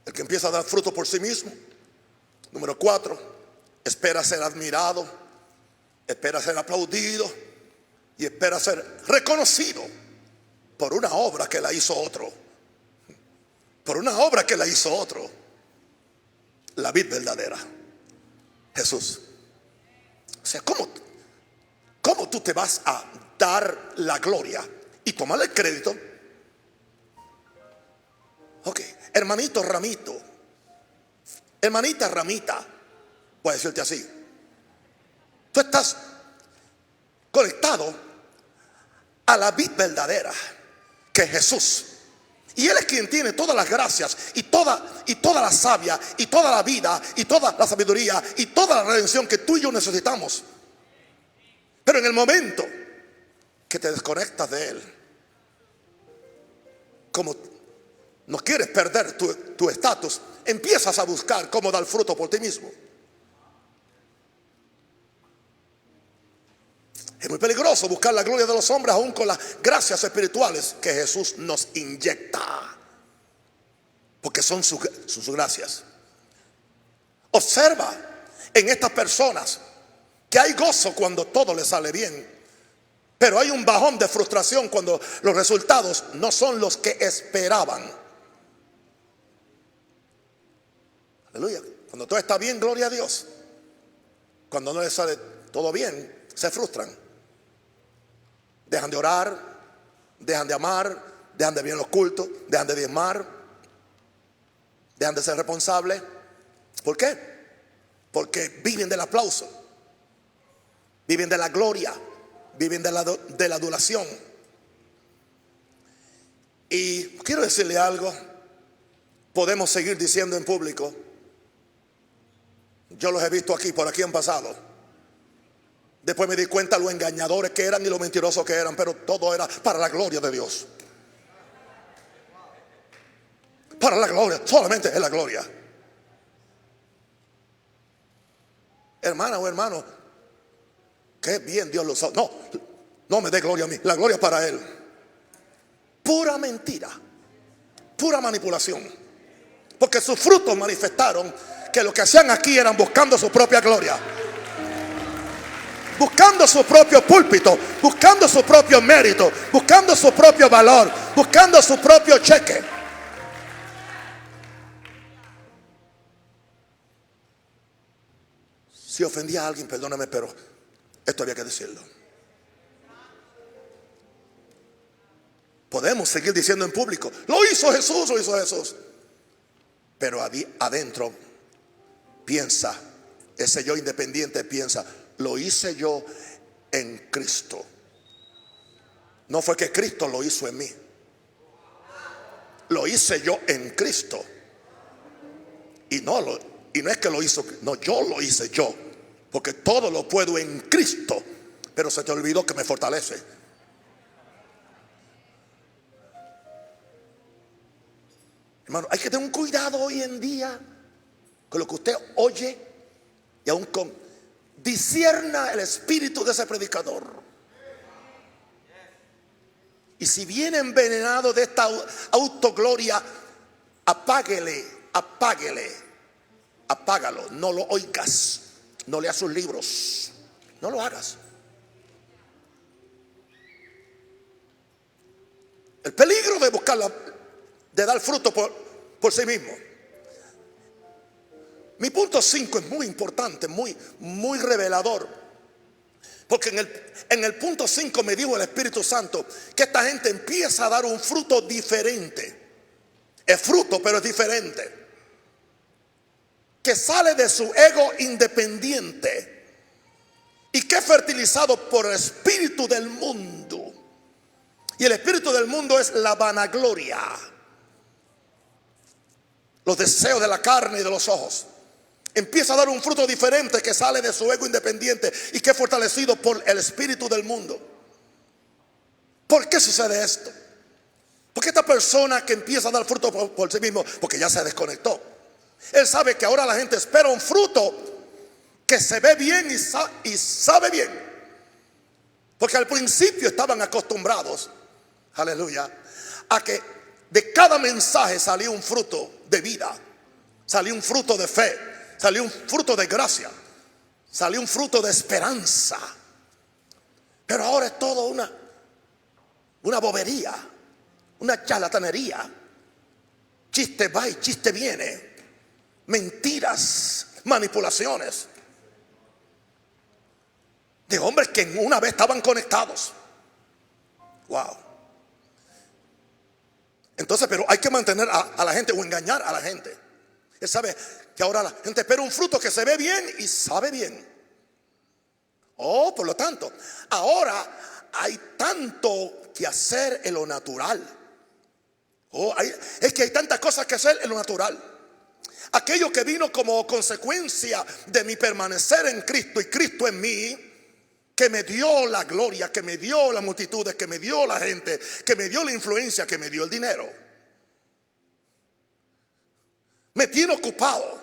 El que empieza a dar fruto por sí mismo, número 4, espera ser admirado, espera ser aplaudido y espera ser reconocido por una obra que la hizo otro. Por una obra que la hizo otro. La vid verdadera, Jesús. O sea, ¿cómo tú te vas a dar la gloria y tomar el crédito? Ok, hermanito ramito, hermanita ramita, voy a decirte así. Tú estás conectado a la vid verdadera, que es Jesús. Y Él es quien tiene todas las gracias y toda la savia y toda la vida y toda la sabiduría y toda la redención que tú y yo necesitamos. Pero en el momento que te desconectas de Él, como no quieres perder tu estatus, empiezas a buscar cómo dar fruto por ti mismo. Es muy peligroso buscar la gloria de los hombres aún con las gracias espirituales que Jesús nos inyecta, porque son sus gracias. Observa en estas personas que hay gozo cuando todo les sale bien, pero hay un bajón de frustración cuando los resultados no son los que esperaban. Aleluya. Cuando todo está bien, gloria a Dios. Cuando no les sale todo bien, se frustran. Dejan de orar, dejan de amar, dejan de venir a los cultos, dejan de diezmar, dejan de ser responsables. ¿Por qué? Porque viven del aplauso, viven de la gloria, viven de la adulación. Y quiero decirle algo. Podemos seguir diciendo en público: yo los he visto aquí, por aquí han pasado. Después me di cuenta lo engañadores que eran y lo mentirosos que eran, pero todo era para la gloria de Dios. Para la gloria, solamente es la gloria. Hermana o hermano, qué bien Dios lo sabe. No me dé gloria a mí, la gloria es para Él. Pura mentira, pura manipulación. Porque sus frutos manifestaron que lo que hacían aquí eran buscando su propia gloria, buscando su propio púlpito, buscando su propio mérito, buscando su propio valor, buscando su propio cheque. Si ofendí a alguien, perdóname, pero esto había que decirlo. Podemos seguir diciendo en público: lo hizo Jesús, lo hizo Jesús. Pero adentro piensa, ese yo independiente piensa: lo hice yo en Cristo. No fue que Cristo lo hizo en mí. Lo hice yo en Cristo. Y no es que lo hizo, no, yo lo hice yo. Porque todo lo puedo en Cristo. Pero se te olvidó que me fortalece. Hermano, hay que tener un cuidado hoy en día con lo que usted oye, y aún discierna el espíritu de ese predicador. Y si viene envenenado de esta autogloria, apágalo, no lo oigas, no leas sus libros, no lo hagas. El peligro de buscarla, de dar fruto por sí mismo. Mi punto 5 es muy importante, muy revelador. Porque en el punto 5 me dijo el Espíritu Santo que esta gente empieza a dar un fruto diferente. Es fruto, pero es diferente. Que sale de su ego independiente y que es fertilizado por el espíritu del mundo. Y el espíritu del mundo es la vanagloria, los deseos de la carne y de los ojos. Empieza a dar un fruto diferente que sale de su ego independiente y que es fortalecido por el espíritu del mundo. ¿Por qué sucede esto? Porque esta persona que empieza a dar fruto por sí mismo, porque ya se desconectó. Él sabe que ahora la gente espera un fruto que se ve bien y sabe bien. Porque al principio estaban acostumbrados, aleluya, a que de cada mensaje salía un fruto de vida, salía un fruto de fe, salía un fruto de gracia, salía un fruto de esperanza. Pero ahora es todo una bobería, una charlatanería. Chiste va y chiste viene. Mentiras, manipulaciones de hombres que una vez estaban conectados. Wow. Entonces, pero hay que mantener a la gente o engañar a la gente. Él sabe que ahora la gente espera un fruto que se ve bien y sabe bien. Oh, por lo tanto, ahora hay tanto que hacer en lo natural. Es que hay tantas cosas que hacer en lo natural. Aquello que vino como consecuencia de mi permanecer en Cristo y Cristo en mí, que me dio la gloria, que me dio las multitudes, que me dio la gente, que me dio la influencia, que me dio el dinero. Me tiene ocupado.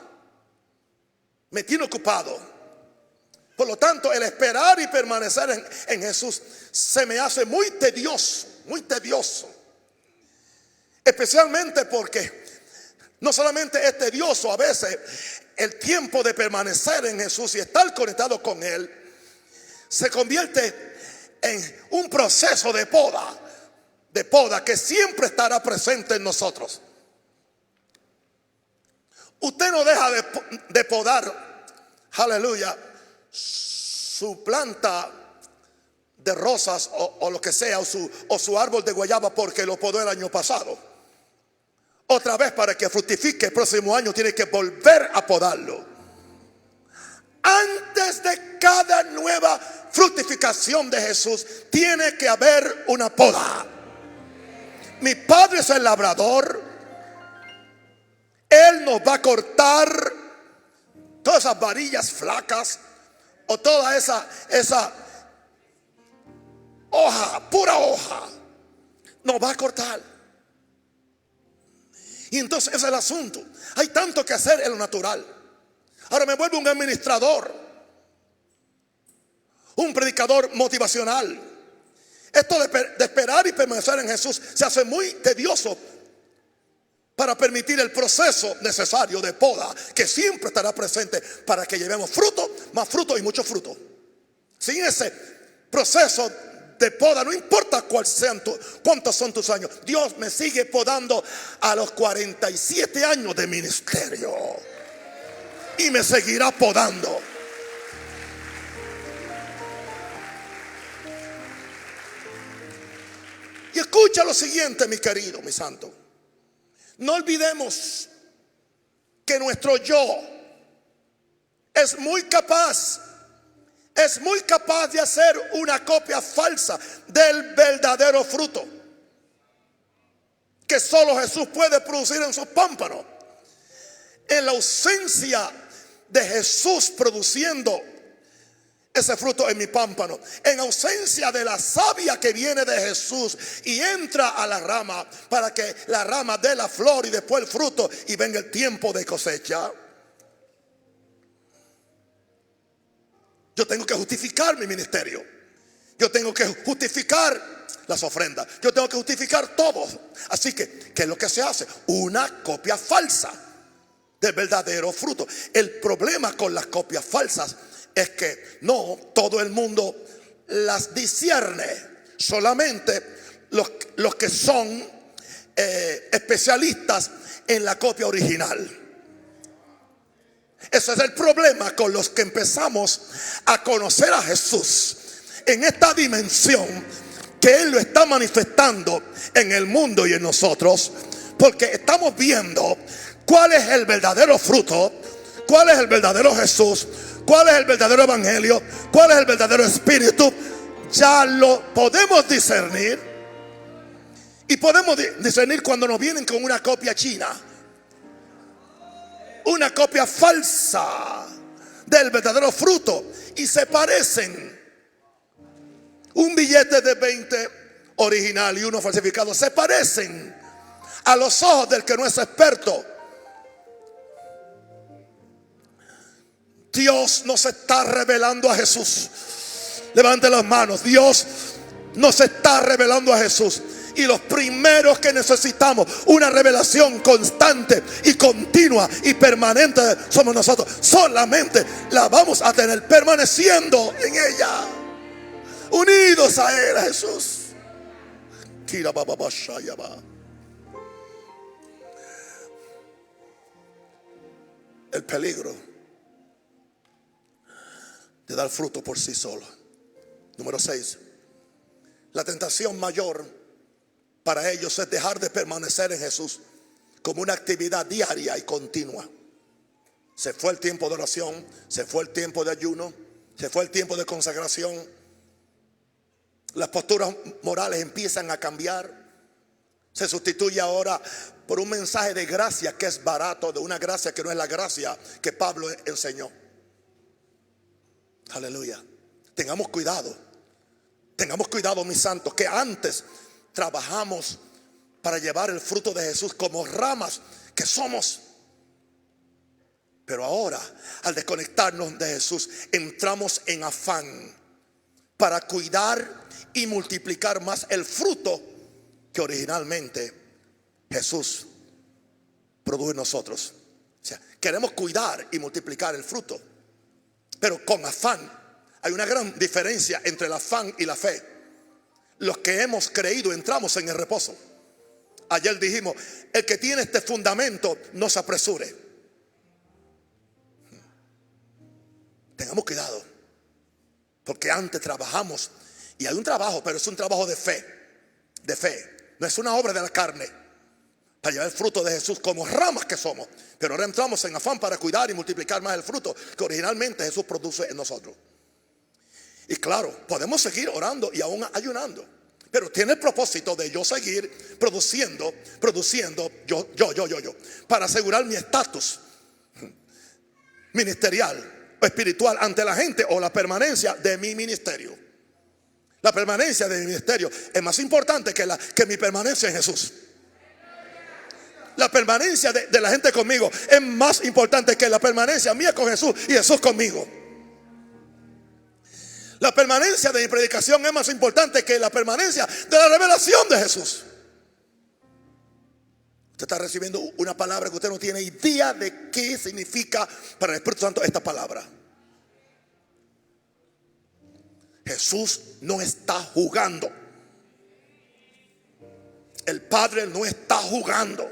Por lo tanto, el esperar y permanecer en Jesús se me hace muy tedioso, especialmente porque no solamente es tedioso a veces el tiempo de permanecer en Jesús y estar conectado con Él, se convierte en un proceso de poda que siempre estará presente en nosotros. Usted no deja de podar, aleluya, su planta de rosas o lo que sea, o su árbol de guayaba porque lo podó el año pasado. Otra vez, para que fructifique el próximo año tiene que volver a podarlo. Antes de cada nueva fructificación de Jesús tiene que haber una poda. Mi Padre es el labrador. Él nos va a cortar todas esas varillas flacas o toda esa hoja, pura hoja. Nos va a cortar. Y entonces ese es el asunto. Hay tanto que hacer en lo natural. Ahora me vuelvo un administrador, un predicador motivacional. Esto de esperar y permanecer en Jesús se hace muy tedioso para permitir el proceso necesario de poda que siempre estará presente para que llevemos fruto, más fruto y mucho fruto. Sin ese proceso de poda, no importa cuántos son tus años, Dios me sigue podando a los 47 años de ministerio y me seguirá podando. Y escucha lo siguiente, mi querido, mi santo. No olvidemos que nuestro yo es muy capaz de hacer una copia falsa del verdadero fruto que solo Jesús puede producir en sus pámpanos. En la ausencia de Jesús produciendo ese fruto en mi pámpano, en ausencia de la savia que viene de Jesús y entra a la rama para que la rama dé la flor y después el fruto y venga el tiempo de cosecha, yo tengo que justificar mi ministerio. Yo tengo que justificar las ofrendas. Yo tengo que justificar todo. Así que, ¿qué es lo que se hace? Una copia falsa del verdadero fruto. El problema con las copias falsas es que no todo el mundo las discierne. Solamente los que son especialistas en la copia original. Ese es el problema con los que empezamos a conocer a Jesús en esta dimensión que Él lo está manifestando en el mundo y en nosotros, porque estamos viendo cuál es el verdadero fruto, cuál es el verdadero Jesús, cuál es el verdadero evangelio, cuál es el verdadero espíritu. Ya lo podemos discernir, y podemos discernir cuando nos vienen con una copia china, una copia falsa del verdadero fruto, y se parecen. Un billete de 20 original y uno falsificado se parecen a los ojos del que no es experto. Dios nos está revelando a Jesús. Levante las manos. Dios nos está revelando a Jesús. Y los primeros que necesitamos una revelación constante y continua y permanente somos nosotros. Solamente la vamos a tener permaneciendo en ella, unidos a Él, a Jesús. El peligro de dar fruto por sí solo. Número 6. La tentación mayor para ellos es dejar de permanecer en Jesús como una actividad diaria y continua. Se fue el tiempo de oración, se fue el tiempo de ayuno, se fue el tiempo de consagración. Las posturas morales empiezan a cambiar. Se sustituye ahora por un mensaje de gracia que es barato, de una gracia que no es la gracia que Pablo enseñó. Aleluya. Tengamos cuidado, mis santos, que antes trabajamos para llevar el fruto de Jesús como ramas que somos. Pero ahora, al desconectarnos de Jesús, entramos en afán para cuidar y multiplicar más el fruto que originalmente Jesús produjo en nosotros. O sea, queremos cuidar y multiplicar el fruto, pero con afán. Hay una gran diferencia entre el afán y la fe. Los que hemos creído entramos en el reposo. Ayer dijimos, el que tiene este fundamento no se apresure. Tengamos cuidado, porque antes trabajamos, y hay un trabajo, pero es un trabajo de fe. De fe, no es una obra de la carne, para llevar el fruto de Jesús como ramas que somos. Pero ahora entramos en afán para cuidar y multiplicar más el fruto que originalmente Jesús produce en nosotros. Y claro, podemos seguir orando y aún ayunando, pero tiene el propósito de yo seguir produciendo yo, para asegurar mi estatus ministerial o espiritual ante la gente, o la permanencia de mi ministerio. La permanencia de mi ministerio es más importante que mi permanencia en Jesús. La permanencia de la gente conmigo es más importante que la permanencia mía con Jesús y Jesús conmigo. La permanencia de mi predicación es más importante que la permanencia de la revelación de Jesús. Usted está recibiendo una palabra que usted no tiene idea de qué significa para el Espíritu Santo esta palabra. Jesús no está jugando. El Padre no está jugando.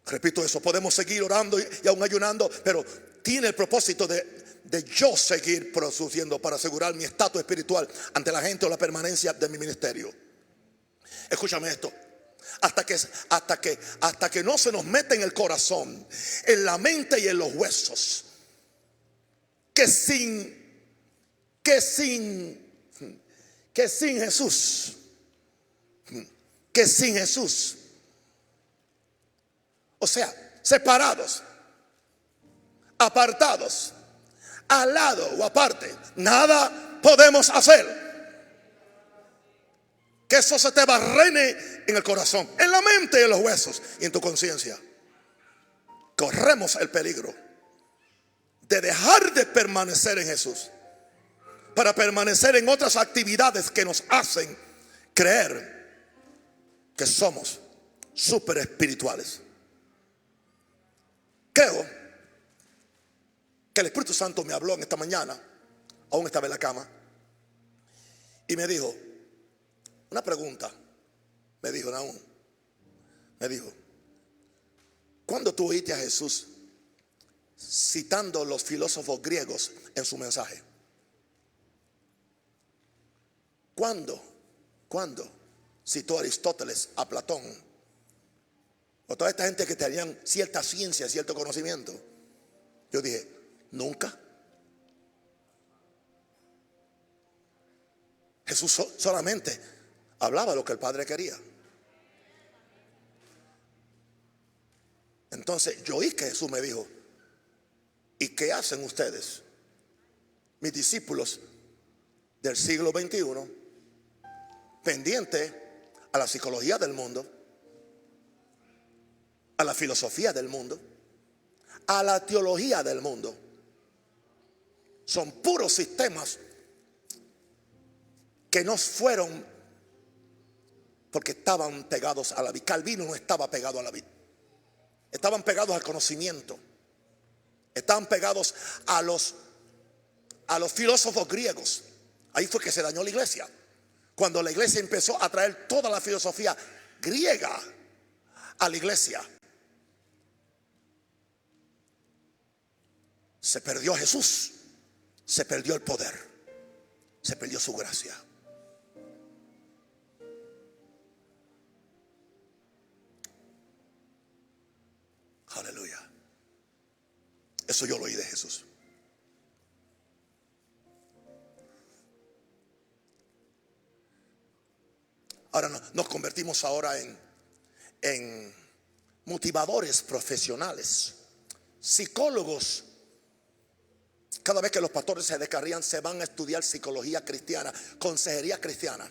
Repito eso, podemos seguir orando y aún ayunando, pero tiene el propósito de yo seguir produciendo para asegurar mi estatus espiritual ante la gente o la permanencia de mi ministerio. Escúchame esto. Hasta que no se nos mete en el corazón, en la mente y en los huesos, que sin Jesús, o sea, separados, apartados, al lado o aparte, nada podemos hacer. Que eso se te barrene en el corazón, en la mente y en los huesos y en tu conciencia. Corremos el peligro de dejar de permanecer en Jesús para permanecer en otras actividades que nos hacen creer que somos súper espirituales. Creo que el Espíritu Santo me habló en esta mañana, aún estaba en la cama, y me dijo una pregunta. Me dijo, Naúm, ¿cuándo tú oíste a Jesús citando los filósofos griegos en su mensaje? ¿Cuándo citó a Aristóteles, a Platón, o toda esta gente que tenían cierta ciencia, cierto conocimiento? Yo dije, nunca. Jesús solamente hablaba lo que el Padre quería. Entonces yo oí que Jesús me dijo, ¿y qué hacen ustedes, mis discípulos del siglo XXI, pendientes a la psicología del mundo, a la filosofía del mundo, a la teología del mundo? Son puros sistemas que no fueron porque estaban pegados a la vid. Calvino no estaba pegado a la vid. Estaban pegados al conocimiento. Estaban pegados a los filósofos griegos. Ahí fue que se dañó la iglesia. Cuando la iglesia empezó a traer toda la filosofía griega a la iglesia, se perdió Jesús, se perdió el poder, se perdió su gracia. Aleluya. Eso yo lo oí de Jesús. Ahora nos convertimos ahora en motivadores profesionales, psicólogos. Cada vez que los pastores se descarrían, se van a estudiar psicología cristiana, consejería cristiana.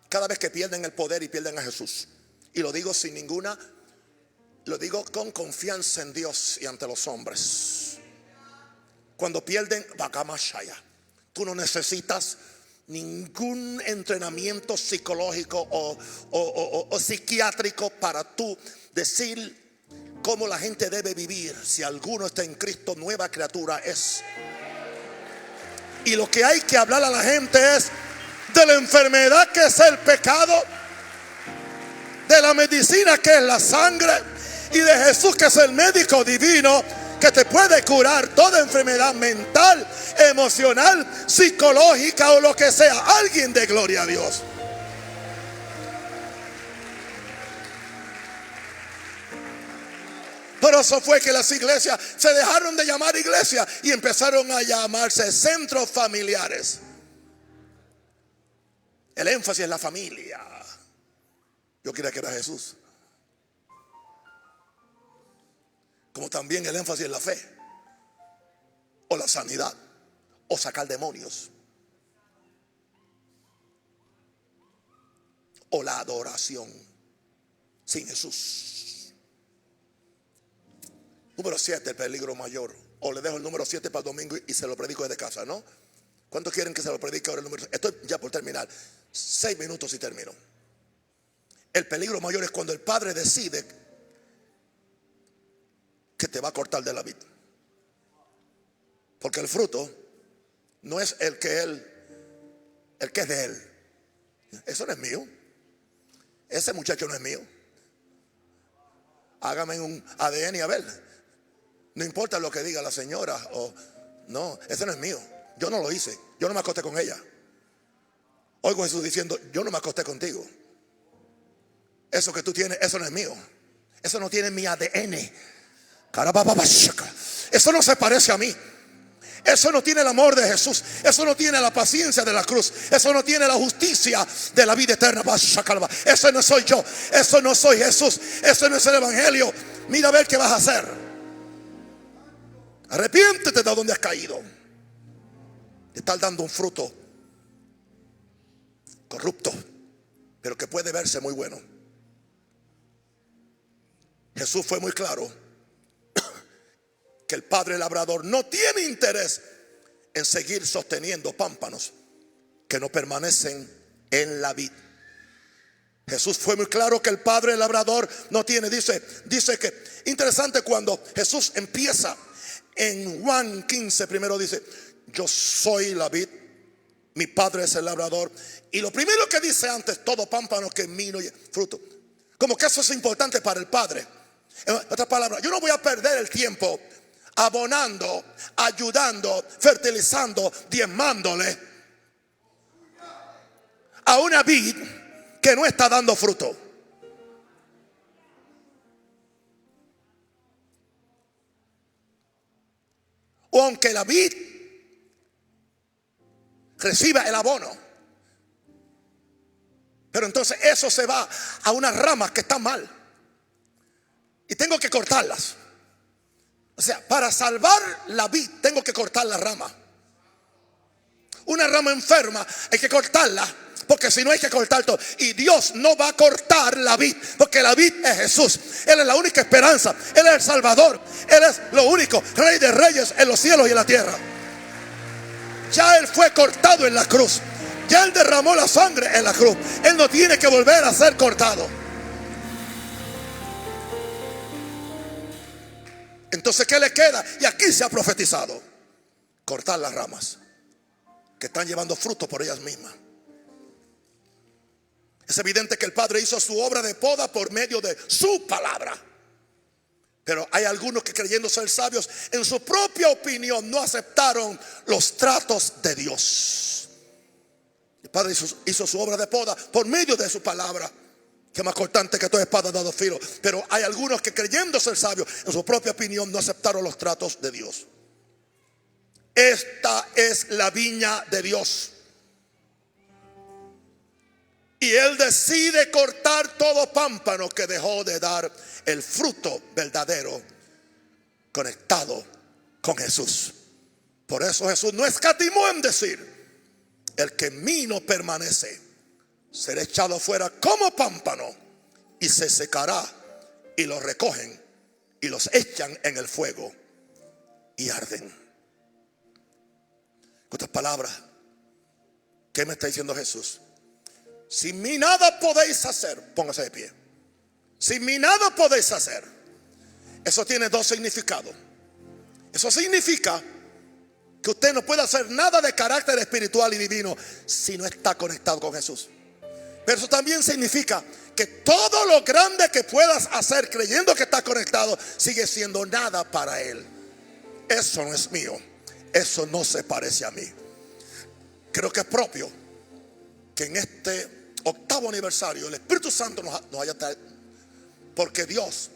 Cada vez que pierden el poder y pierden a Jesús. Y lo digo sin ninguna, lo digo con confianza en Dios y ante los hombres. Cuando pierden, tú no necesitas ningún entrenamiento psicológico o psiquiátrico para tú decir cómo la gente debe vivir. Si alguno está en Cristo, nueva criatura es. Y lo que hay que hablar a la gente es de la enfermedad que es el pecado, de la medicina que es la sangre, y de Jesús que es el médico divino que te puede curar toda enfermedad mental, emocional, psicológica o lo que sea. Alguien de gloria a Dios. Por eso fue que las iglesias se dejaron de llamar iglesia y empezaron a llamarse centros familiares. El énfasis en la familia. Yo creía que era Jesús. Como también el énfasis en la fe, o la sanidad, o sacar demonios, o la adoración sin Jesús. Número 7, el peligro mayor. O le dejo el número 7 para el domingo y se lo predico desde casa, ¿no? ¿Cuántos quieren que se lo predique ahora el número 7? Estoy ya por terminar. 6 minutos y termino. El peligro mayor es cuando el padre decide que te va a cortar de la vid. Porque el fruto no es el que es de él. Eso no es mío. Ese muchacho no es mío. Hágame un ADN y a ver. No importa lo que diga la señora o no, ese no es mío. Yo no lo hice. Yo no me acosté con ella. Oigo a Jesús diciendo, yo no me acosté contigo. Eso que tú tienes, eso no es mío. Eso no tiene mi ADN. Eso no se parece a mí. Eso no tiene el amor de Jesús. Eso no tiene la paciencia de la cruz. Eso no tiene la justicia de la vida eterna. Eso no soy yo. Eso no soy Jesús. Eso no es el evangelio. Mira a ver qué vas a hacer. Arrepiéntete de donde has caído. Te estás dando un fruto corrupto, pero que puede verse muy bueno. Jesús fue muy claro que el padre labrador no tiene interés en seguir sosteniendo pámpanos que no permanecen en la vid. Jesús fue muy claro que el padre labrador no tiene, dice que, interesante, cuando Jesús empieza en Juan 15, primero dice: yo soy la vid, mi padre es el labrador. Y lo primero que dice antes: todo pámpano que en mí no lleva fruto. Como que eso es importante para el padre. En otras palabras, yo no voy a perder el tiempo abonando, ayudando, fertilizando, diezmándole a una vid que no está dando fruto. O aunque la vid reciba el abono, pero entonces eso se va a unas ramas que están mal y tengo que cortarlas. O sea, para salvar la vid tengo que cortar la rama. Una rama enferma hay que cortarla, porque si no hay que cortar todo. Y Dios no va a cortar la vid, porque la vid es Jesús. Él es la única esperanza, Él es el Salvador, Él es lo único, Rey de reyes en los cielos y en la tierra. Ya Él fue cortado en la cruz, ya Él derramó la sangre en la cruz. Él no tiene que volver a ser cortado. Entonces, ¿qué le queda? Y aquí se ha profetizado: cortar las ramas que están llevando fruto por ellas mismas. Es evidente que el Padre hizo su obra de poda por medio de su palabra. Pero hay algunos que, creyendo ser sabios, en su propia opinión no aceptaron los tratos de Dios. El Padre hizo su obra de poda por medio de su palabra, que es más cortante que toda espada de dos filos. Pero hay algunos que, creyendo ser sabios, en su propia opinión no aceptaron los tratos de Dios. Esta es la viña de Dios. Y Él decide cortar todo pámpano que dejó de dar el fruto verdadero conectado con Jesús. Por eso Jesús no escatimó en decir: el que en mí no permanece será echado fuera como pámpano y se secará, y los recogen y los echan en el fuego y arden. En otras palabras, ¿qué me está diciendo Jesús? Sin mí nada podéis hacer. Póngase de pie. Sin mí nada podéis hacer. Eso tiene dos significados. Eso significa que usted no puede hacer nada de carácter espiritual y divino si no está conectado con Jesús. Pero eso también significa que todo lo grande que puedas hacer creyendo que está conectado sigue siendo nada para Él. Eso no es mío. Eso no se parece a mí. Creo que es propio que en este 8º aniversario el Espíritu Santo nos haya traído, porque Dios,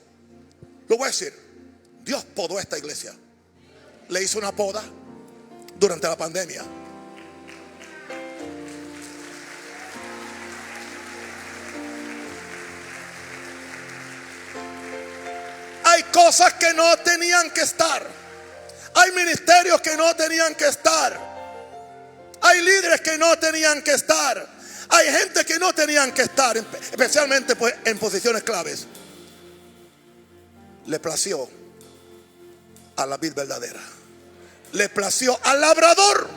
lo voy a decir, Dios podó esta iglesia. Le hizo una poda durante la pandemia. Hay cosas que no tenían que estar. Hay ministerios que no tenían que estar. Hay líderes que no tenían que estar. Hay gente que no tenían que estar, especialmente pues en posiciones claves. Le plació a la vid verdadera. Le plació al labrador,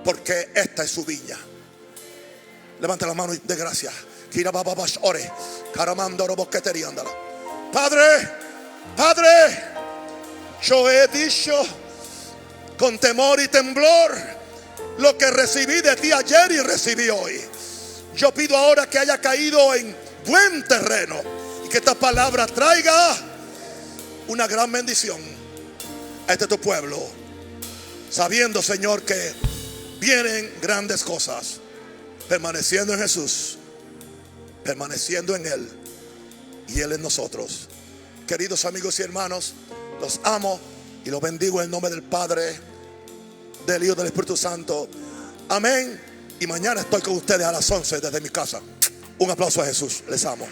porque esta es su viña. Levanta la mano de gracia. Padre, yo he dicho con temor y temblor lo que recibí de ti ayer y recibí hoy. Yo pido ahora que haya caído en buen terreno y que esta palabra traiga una gran bendición a este tu pueblo, sabiendo, Señor, que vienen grandes cosas, permaneciendo en Jesús, permaneciendo en Él y Él en nosotros. Queridos amigos y hermanos, los amo y los bendigo en el nombre del Padre, del Hijo y del Espíritu Santo. Amén. Y mañana estoy con ustedes a las 11 desde mi casa. Un aplauso a Jesús. Les amo.